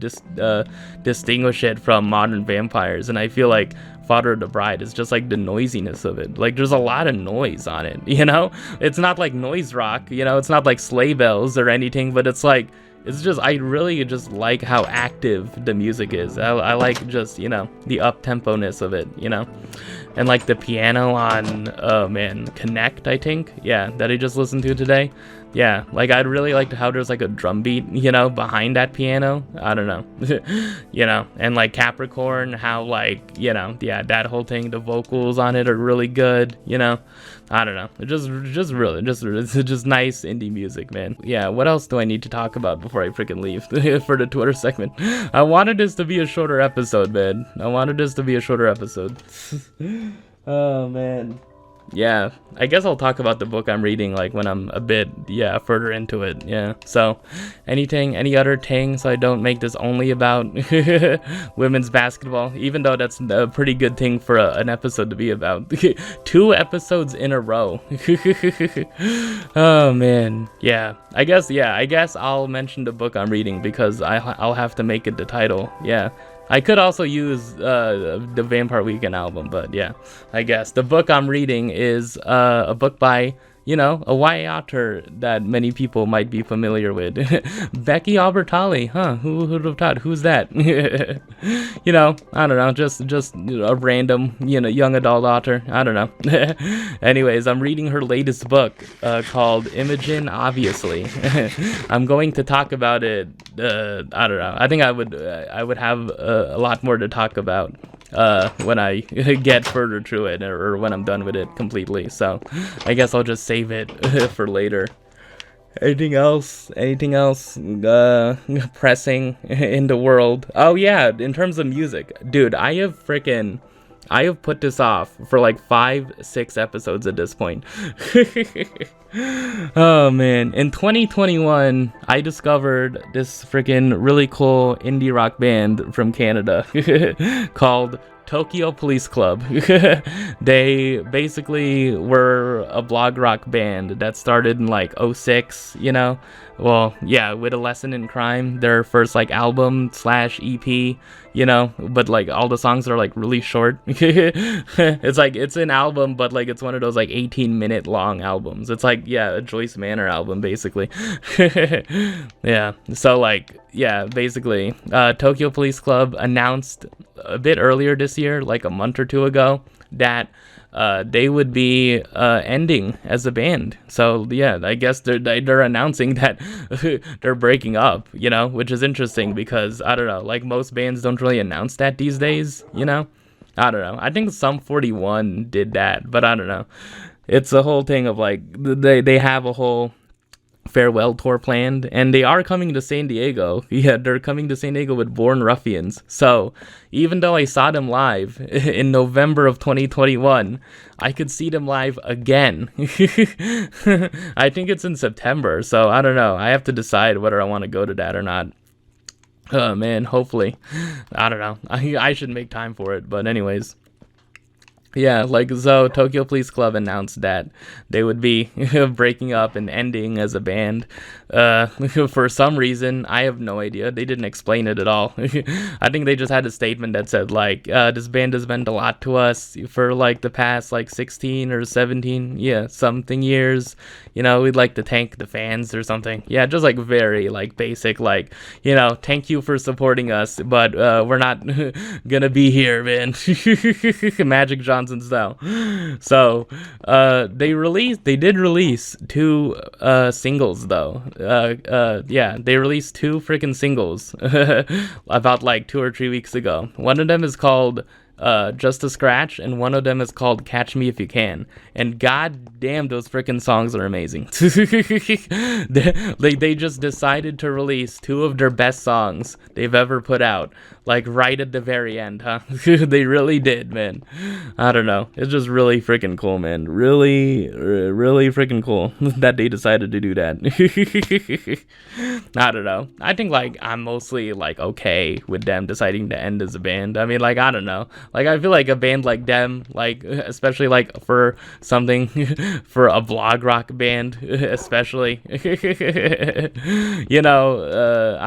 distinguish it from Modern Vampires, and I feel like Father of the Bride is just like the noisiness of it. Like there's a lot of noise on it, you know? It's not like noise rock, you know, it's not like sleigh bells or anything, but it's like it's just, I really just like how active the music is. I like just, the up-tempo-ness of it, and like the piano on, oh man, Connect, I think, yeah, that I just listened to today. Yeah, like I'd really like how there's like a drum beat, behind that piano. I don't know, and like Capricorn, how like, yeah, that whole thing, the vocals on it are really good, I don't know, it's just nice indie music, man. Yeah, what else do I need to talk about before I freaking leave for the Twitter segment? I wanted this to be a shorter episode, man. Oh man. Yeah, I guess I'll talk about the book I'm reading like when I'm a bit, further into it. Yeah, so any other thing, so I don't make this only about women's basketball, even though that's a pretty good thing for an episode to be about. 2 episodes in a row. Oh man, yeah, I guess I'll mention the book I'm reading because I'll have to make it the title. Yeah, I could also use the Vampire Weekend album, but yeah, I guess the book I'm reading is a book by, a YA author that many people might be familiar with. Becky Albertalli, huh? Who would have thought? Who's that? I don't know, just a random, young adult author. I don't know. Anyways, I'm reading her latest book called Imogen, Obviously. I'm going to talk about it. I don't know. I think I would have a lot more to talk about when I get further through it, or when I'm done with it completely. So I guess I'll just save it for later. Anything else pressing in the world? Oh yeah, in terms of music, dude, I have put this off for like 5-6 episodes at this point. Oh man, in 2021 I discovered this freaking really cool indie rock band from Canada called Tokyo Police Club. They basically were a blog rock band that started in like 2006, well, yeah, with A Lesson in Crime, their first like album / EP, but like all the songs are like really short. It's like, it's an album, but like it's one of those like 18-minute long albums. It's like, yeah, a Joyce Manor album basically. Yeah, so like, yeah, basically Tokyo Police Club announced a bit earlier this year, like a month or 2 ago, that they would be ending as a band. So yeah, I guess they're announcing that they're breaking up, which is interesting because I don't know, like most bands don't really announce that these days, I don't know. I think Sum 41 did that, but I don't know. It's a whole thing of like they have a whole farewell tour planned, and they are coming to San Diego. Yeah, they're coming to San Diego with Born Ruffians. So even though I saw them live in November of 2021, I could see them live again. I think it's in September, so I don't know. I have to decide whether I want to go to that or not. Oh man, hopefully. I don't know. I should make time for it, but anyways. Yeah, like, so Tokyo Police Club announced that they would be breaking up and ending as a band. For some reason, I have no idea. They didn't explain it at all. I think they just had a statement that said, like, this band has meant a lot to us for, like, the past, like, 16 or 17, something years. We'd like to thank the fans or something. Yeah, just, like, very, like, basic, like, thank you for supporting us, but we're not gonna be here, man. Magic Johnson style. So, they did release 2 singles, though. They released 2 freaking singles about like 2 or 3 weeks ago. One of them is called Just a Scratch, and one of them is called Catch Me If You Can. And god damn, those freaking songs are amazing. They just decided to release 2 of their best songs they've ever put out, like right at the very end, huh? They really did, man. I don't know. It's just really freaking cool, man. Really freaking cool that they decided to do that. I don't know. I think like I'm mostly like okay with them deciding to end as a band. I mean, like, I don't know. Like, I feel like a band like them, like, especially like for something, for a blog rock band, especially, I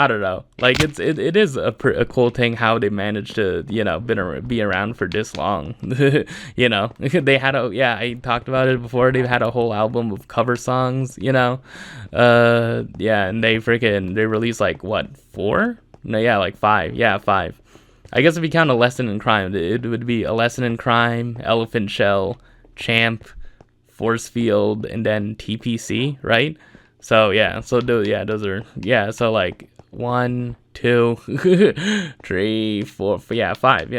don't know. Like, it is a cool thing thing how they managed to, be around for this long. They had I talked about it before. They've had a whole album of cover songs, and they released like what, 4? No, yeah, like 5. Yeah, 5. I guess if you count A Lesson in Crime, it would be A Lesson in Crime, Elephant Shell, Champ, Force Field, and then TPC, right? So those are, so like 1, 2, 3, 4, 5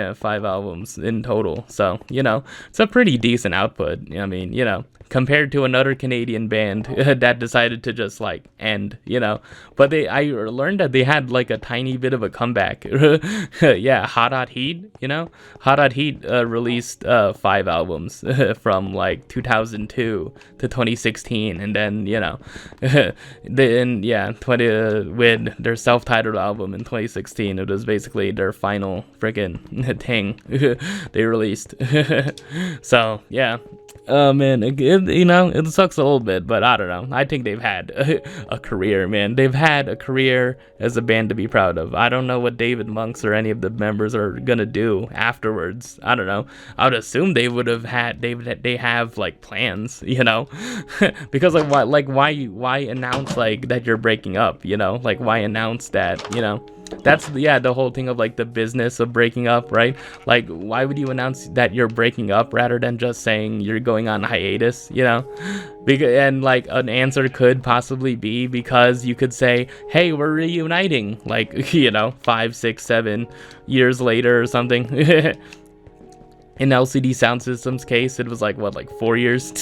albums in total. So, it's a pretty decent output. I mean, compared to another Canadian band that decided to just like end, but I learned that they had like a tiny bit of a comeback. Hot Hot Heat, Hot Hot Heat released 5 albums from like 2002 to 2016, and then with their self-titled album in 2016, it was basically their final freaking thing they released. So yeah. Man, it sucks a little bit, but I don't know. I think they've had a career, man. They've had a career as a band to be proud of. I don't know what David Monks or any of the members are gonna do afterwards. I don't know. I would assume they would have had, they have like plans, because why announce like that you're breaking up, like why announce that, that's the whole thing of like the business of breaking up, right? Like, why would you announce that you're breaking up rather than just saying you're going on hiatus, and like an answer could possibly be because you could say, hey, we're reuniting, like 5, 6, 7 years later or something. In LCD Sound System's case, it was like 4 years.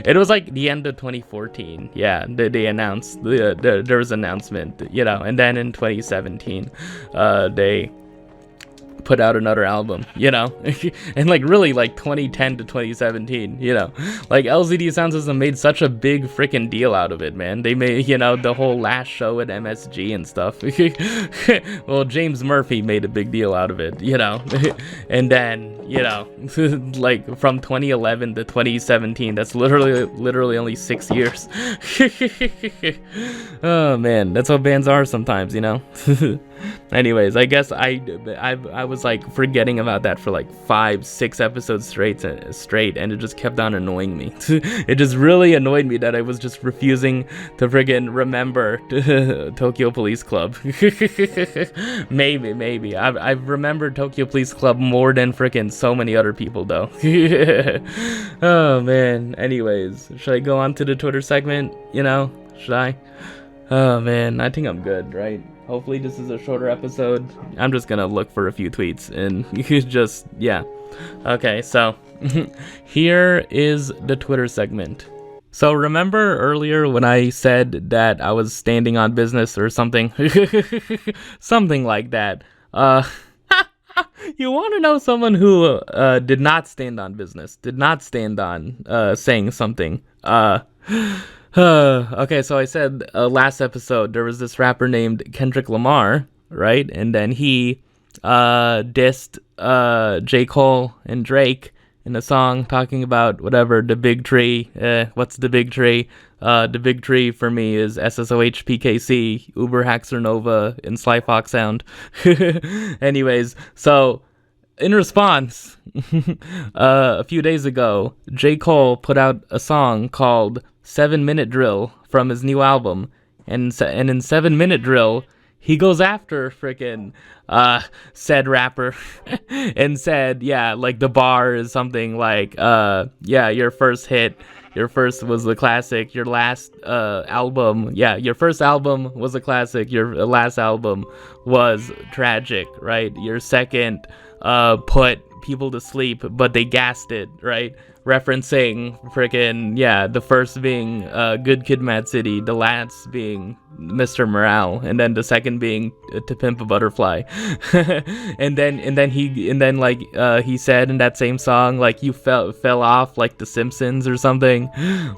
It was like the end of 2014. Yeah, they announced there was an announcement, and then in 2017, they put out another album, and like really like 2010 to 2017, like LCD Sound System made such a big freaking deal out of it, man. They made, the whole last show at MSG and stuff. Well, James Murphy made a big deal out of it, and then, like from 2011 to 2017, that's literally only 6 years. Oh man, that's how bands are sometimes, Anyways, I guess I was like forgetting about that for like 5, 6 episodes straight, and it just kept on annoying me. It just really annoyed me that I was just refusing to friggin' remember Tokyo Police Club. Maybe I've remembered Tokyo Police Club more than friggin' so many other people though. Oh man. Anyways, should I go on to the Twitter segment? Should I? Oh man, I think I'm good, right? Hopefully this is a shorter episode. I'm just gonna look for a few tweets and just, yeah. Okay, so here is the Twitter segment. So remember earlier when I said that I was standing on business or something? Something like that. You want to know someone who did not stand on business, did not stand on saying something? Okay, so I said last episode there was this rapper named Kendrick Lamar, right? And then he dissed J. Cole and Drake in a song talking about whatever, the big tree. What's the big tree? The big tree for me is SSOH PKC, Uber Haxer Nova, and Sly Fox Sound. Anyways, so in response, a few days ago, J. Cole put out a song called 7-Minute Drill from his new album, and in 7-Minute Drill, he goes after frickin' said rapper and said, like the bar is something like, your first hit, your first was the classic, your last album, your first album was a classic, your last album was tragic, right? Your second put people to sleep, but they gassed it, right? Referencing freaking, the first being Good Kid, Mad City, the last being Mr. Morale, and then the second being To Pimp a Butterfly. and then he said in that same song, like, you fell off like The Simpsons or something.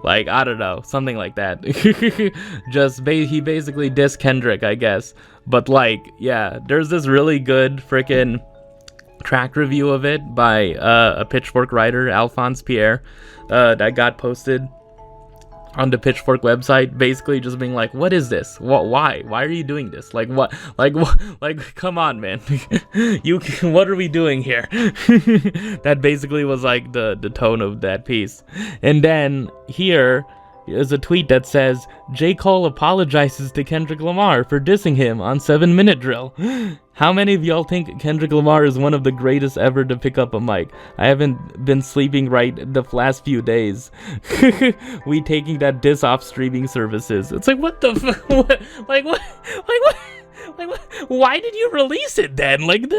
Like, I don't know, something like that. He basically dissed Kendrick, I guess. But like, there's this really good freaking track review of it by a Pitchfork writer, Alphonse Pierre, that got posted on the Pitchfork website, basically just being like, what is this? Why are you doing this? Like, what? Like, come on, man. What are we doing here? That basically was like the tone of that piece. And then here is a tweet that says, J. Cole apologizes to Kendrick Lamar for dissing him on 7 Minute Drill. How many of y'all think Kendrick Lamar is one of the greatest ever to pick up a mic? I haven't been sleeping right the last few days. We taking that diss off streaming services. It's like, what the what? Like, what? Like, what? Like, what? Why did you release it then? Like,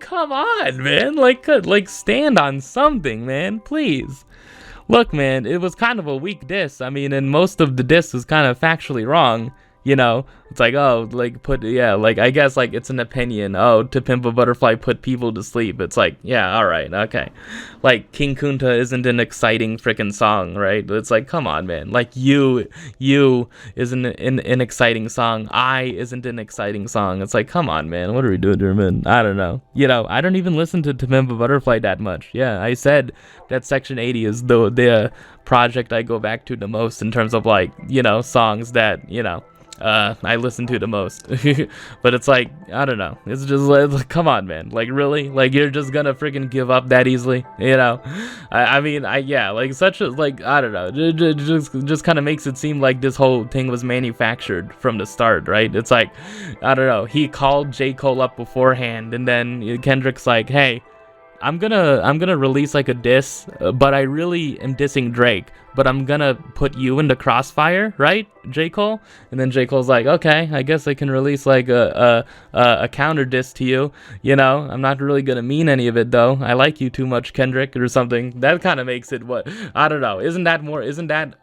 come on, man. Like, stand on something, man. Please. Look, man, it was kind of a weak diss. I mean, and most of the diss was kind of factually wrong. You know, it's like, oh, like, like, I guess, like, it's an opinion. Oh, To Pimp a Butterfly put people to sleep. It's like, yeah, all right, okay. Like, King Kunta isn't an exciting freaking song, right? It's like, come on, man. Like, you isn't an exciting song. I isn't an exciting song. It's like, come on, man. What are we doing here, man? I don't know. You know, I don't even listen to Pimp a Butterfly that much. Yeah, I said that Section 80 is the project I go back to the most in terms of, like, you know, songs that, you know, I listen to the most. But it's like, I don't know, it's just like, come on, man, like, really, like, you're just gonna freaking give up that easily, you know? I mean, yeah, like, such a, like, I don't know, just kind of makes it seem like this whole thing was manufactured from the start, right? It's like, I don't know, he called J. Cole up beforehand, and then Kendrick's like, hey, I'm gonna release like a diss, but I really am dissing Drake, but I'm gonna put you in the crossfire, right, J. Cole? And then J. Cole's like, okay, I guess I can release like a counter diss to you, you know? I'm not really gonna mean any of it though. I like you too much, Kendrick, or something. That kind of makes it what, I don't know. Isn't that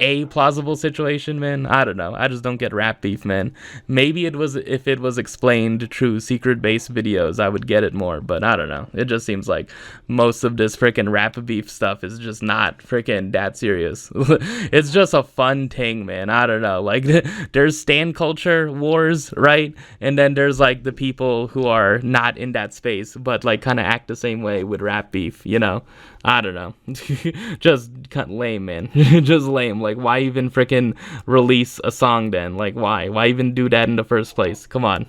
a plausible situation, man? I don't know. I just don't get rap beef, man. Maybe if it was explained through secret-based videos, I would get it more, but I don't know. It just seems like most of this freaking rap beef stuff is just not freaking that serious. It's just a fun thing, man. I don't know. Like, there's stan culture wars, right? And then there's like the people who are not in that space, but like kind of act the same way with rap beef, you know? I don't know. Just kind of lame, man. Just lame. Like, why even freaking release a song then? Like, why? Why even do that in the first place? Come on.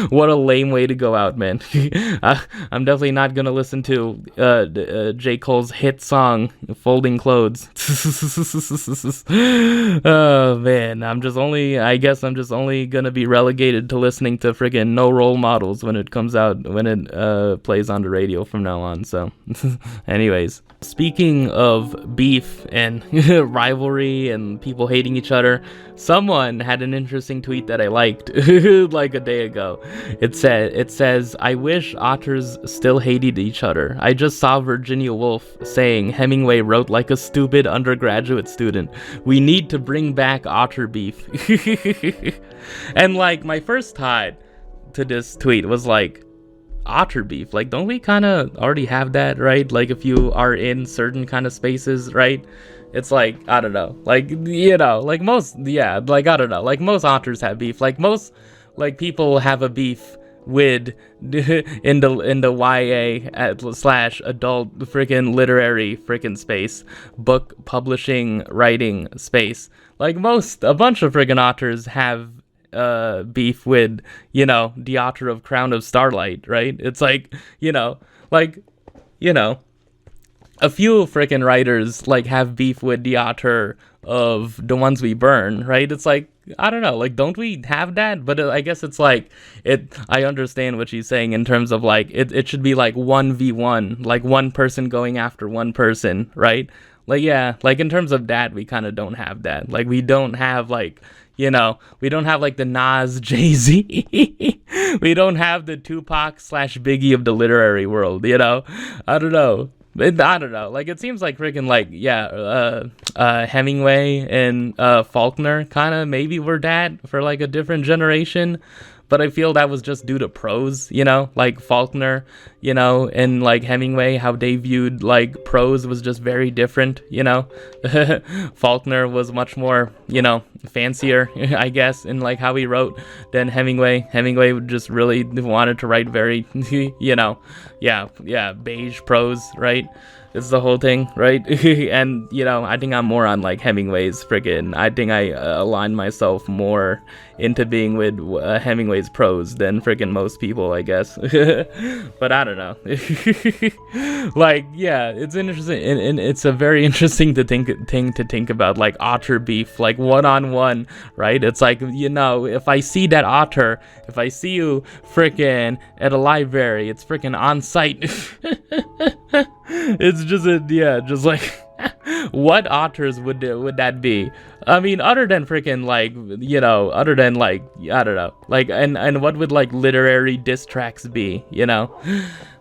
What a lame way to go out, man. I'm definitely not gonna listen to J. Cole's hit song, Folding Clothes. Oh, man. I guess I'm just only gonna be relegated to listening to freaking No Role Models when it comes out, when it plays on the radio from now on, so... Anyways, speaking of beef and rivalry and people hating each other, someone had an interesting tweet that I liked like a day ago. It says, I wish otters still hated each other. I just saw Virginia Woolf saying Hemingway wrote like a stupid undergraduate student. We need to bring back otter beef. And like my first thought to this tweet was like, otter beef, like, don't we kind of already have that, right? Like, if you are in certain kind of spaces, right? It's like, I don't know, like, you know, like most, yeah, like, I don't know, like most otters have beef, like most, like, people have a beef with in the YA slash adult freaking literary freaking space, book publishing, writing space. Like a bunch of freaking otters have beef with, you know, the author of Crown of Starlight, right? It's like, you know, like, you know, a few freaking writers like have beef with the author of The Ones We Burn, right? It's like, I don't know, like, don't we have that? But I guess it's like, I understand what she's saying in terms of like, it should be like 1v1, like one person going after one person, right? Like, yeah, like in terms of that, we kind of don't have that. Like, we don't have like, you know, we don't have like the Nas Jay-Z. We don't have the Tupac / Biggie of the literary world, you know? I don't know. I don't know. Like, it seems like freaking like, yeah, Hemingway and Faulkner kind of maybe were that for like a different generation. But I feel that was just due to prose, you know, like Faulkner, you know, and like Hemingway, how they viewed like prose was just very different, you know. Faulkner was much more, you know, fancier, I guess, in like how he wrote than Hemingway. Hemingway just really wanted to write very, you know, yeah, beige prose, right? It's the whole thing, right? And I think I'm more on like Hemingway's freaking. I think I align myself more into being with Hemingway's prose than freaking most people, I guess. But I don't know. Like, yeah, it's interesting, and it's a very interesting thing to think about, like otter beef, like one-on-one, right? It's like, if I see that otter, if I see you freaking at a library, it's freaking on site. It's just just like what otters would that be? I mean, other than freaking like, other than like, I don't know, like, and what would like literary diss tracks be,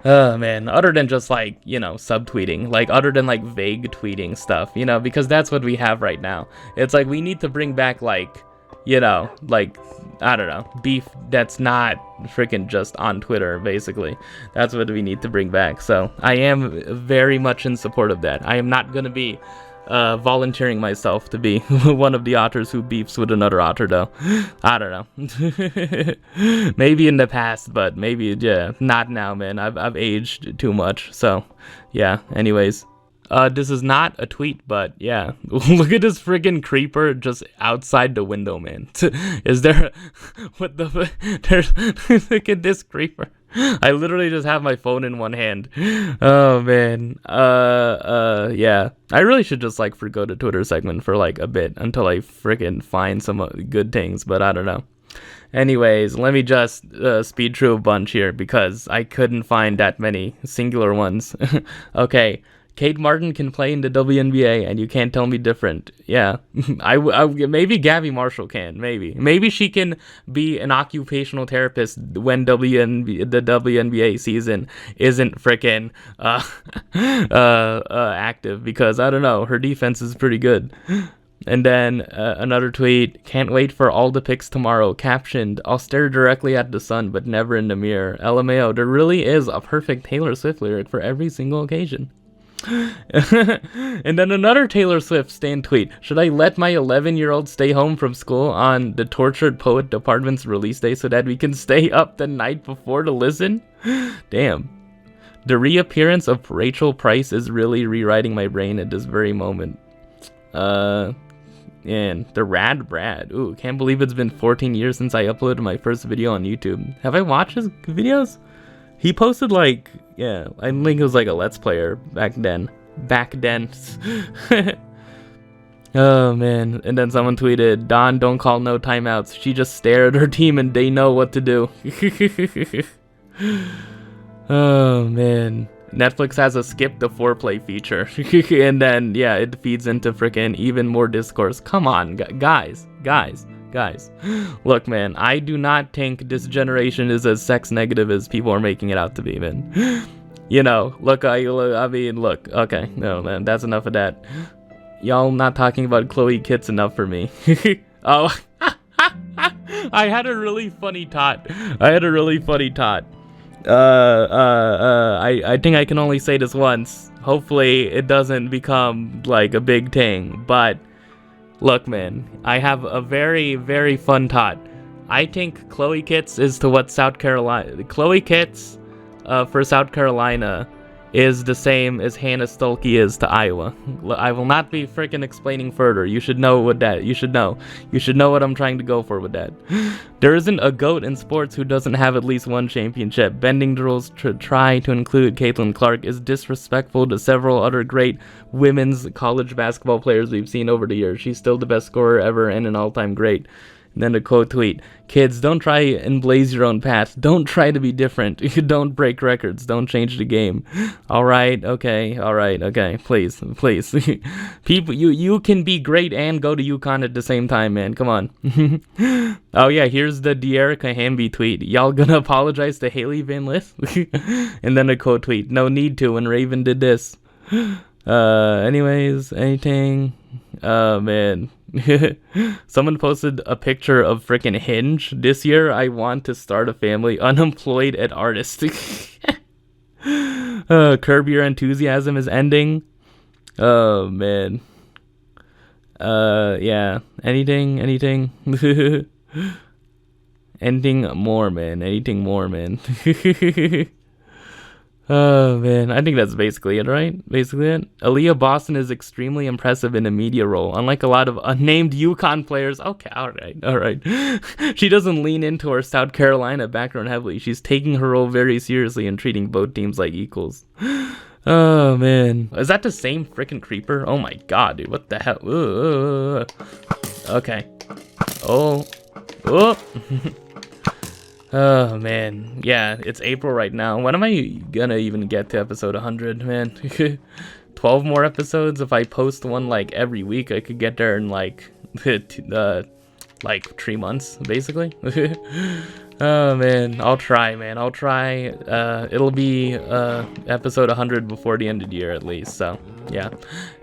Oh man, other than just like, subtweeting, like other than like vague tweeting stuff, because that's what we have right now. It's like we need to bring back like, like, I don't know, beef that's not freaking just on Twitter, basically. That's what we need to bring back. So I am very much in support of that. I am not going to be volunteering myself to be one of the otters who beefs with another otter, though. I don't know. Maybe in the past, but maybe, not now, man. I've aged too much. So, yeah, anyways. This is not a tweet, but yeah, look at this friggin' creeper just outside the window, man. Is there, what the, look at this creeper. I literally just have my phone in one hand. Oh man. Yeah. I really should just like forgo the Twitter segment for like a bit until I friggin' find some good things, but I don't know. Anyways, let me just speed through a bunch here because I couldn't find that many singular ones. Okay. Kate Martin can play in the WNBA, and you can't tell me different. Yeah, I maybe Gabby Marshall can. Maybe she can be an occupational therapist when the WNBA season isn't freaking active, because I don't know, her defense is pretty good. And then another tweet, can't wait for all the pics tomorrow, captioned, I'll stare directly at the sun but never in the mirror. LMAO, there really is a perfect Taylor Swift lyric for every single occasion. And then another Taylor Swift stand tweet, should I let my 11-year-old stay home from school on the Tortured Poet Department's release day so that we can stay up the night before to listen? Damn. The reappearance of Rachel Price is really rewriting my brain at this very moment. And the Rad Brad. Ooh, can't believe it's been 14 years since I uploaded my first video on YouTube. Have I watched his videos? He posted like, I think it was like a Let's Player back then. Oh man. And then someone tweeted, Dawn, don't call no timeouts. She just stared at her team and they know what to do. Oh man. Netflix has a skip the foreplay feature. And then, it feeds into freaking even more discourse. Come on, guys. Look, man, I do not think this generation is as sex negative as people are making it out to be, man. Look, okay, no, man, that's enough of that. Y'all not talking about Chloe Kitts enough for me. Oh, I had a really funny thought. I think I can only say this once. Hopefully it doesn't become like a big thing, but look, man, I have a very, very fun thought. I think Chloe Kitts is to what South Carolina... Chloe Kitts for South Carolina is the same as Hannah Stolke is to Iowa. I will not be freaking explaining further. You should know what that... You should know what I'm trying to go for with that. There isn't a GOAT in sports who doesn't have at least one championship. Bending the rules to try to include Caitlin Clark is disrespectful to several other great women's college basketball players we've seen over the years. She's still the best scorer ever and an all-time great. And then a quote tweet, kids, don't try and blaze your own path. Don't try to be different. Don't break records. Don't change the game. All right, okay, please. People, you can be great and go to UConn at the same time, man. Come on. Oh yeah, here's the De'Erica Hamby tweet. Y'all gonna apologize to Haley Van Lith? And then a quote tweet, no need to when Raven did this. Anyways, anything? Oh man. Someone posted a picture of freaking Hinge. This year I want to start a family, unemployed at artist. Curb Your Enthusiasm is ending. Oh man. Yeah. Anything? Anything more, man. Oh man, I think that's basically it, right? Basically it. Aaliyah Boston is extremely impressive in a media role, unlike a lot of unnamed Yukon players. Okay, alright. She doesn't lean into her South Carolina background heavily. She's taking her role very seriously and treating both teams like equals. Oh man, is that the same freaking creeper? Oh my god, dude, what the hell? Okay. Oh. Oh man, yeah, it's April right now. When am I gonna even get to episode 100, man? 12 more episodes. If I post one like every week, I could get there in like 3 months, basically. Oh man, I'll try, man. I'll try. It'll be episode 100 before the end of the year at least. So yeah.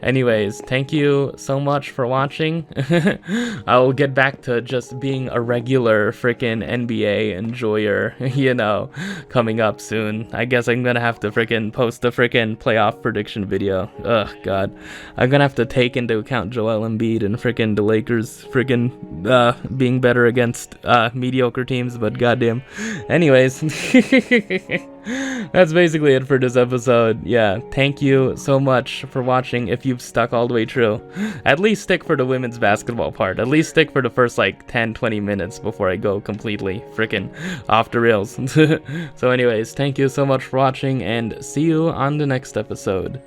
Anyways, thank you so much for watching. I'll get back to just being a regular freaking NBA enjoyer, you know, coming up soon. I guess I'm gonna have to freaking post a freaking playoff prediction video. Ugh, God. I'm gonna have to take into account Joel Embiid and freaking the Lakers freaking being better against mediocre teams, but goddamn. Anyways. That's basically it for this episode. Yeah, thank you so much for watching if you've stuck all the way through. At least stick for the women's basketball part. At least stick for the first like 10-20 minutes before I go completely freaking off the rails. So anyways, thank you so much for watching and see you on the next episode.